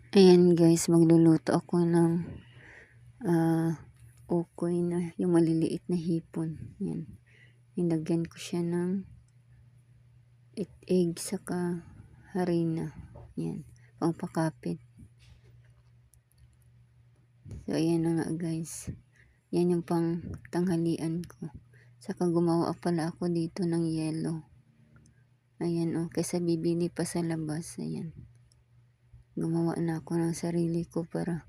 Ayan guys, magluluto ako ng ukoy na yung maliliit na hipon. Yan. Nilagyan ko siya ng egg saka harina. Yan. Pangpakapit. So ayan na nga guys. Yan yung pang tanghalian ko. Saka gumawa pala ako dito ng yelo. Ayan o. Kaysa bibili pa sa labas. Ayan. Gumawa na ako ng sarili ko para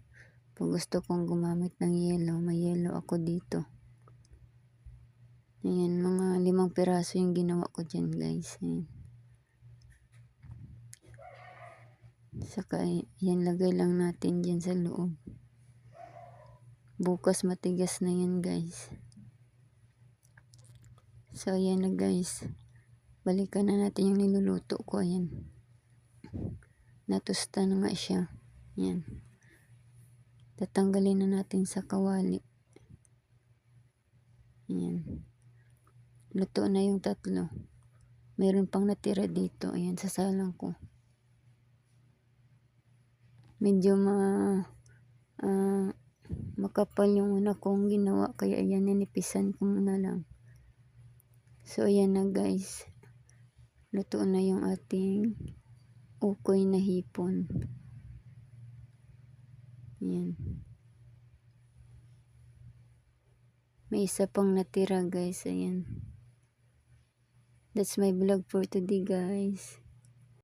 pag gusto kong gumamit ng yelo, may yelo ako dito. Ayan, mga 5 piraso yung ginawa ko dyan guys. Ayan. Saka yan, lagay lang natin dyan sa loob. Bukas matigas na yan guys. So ayan na guys. Balikan na natin yung niluluto ko. Ayan. Natusta na nga siya. Ayan. Tatanggalin na natin sa kawali. Ayan. Luto na yung 3. Meron pang natira dito. Ayan, sasalang ko. Medyo makapal yung una kong ginawa. Kaya ayan, ninipisan ko muna lang. So ayan na guys. Luto na yung ating ukoy na hipon. Ayan. May isa pang natira guys. Ayan. That's my vlog for today guys.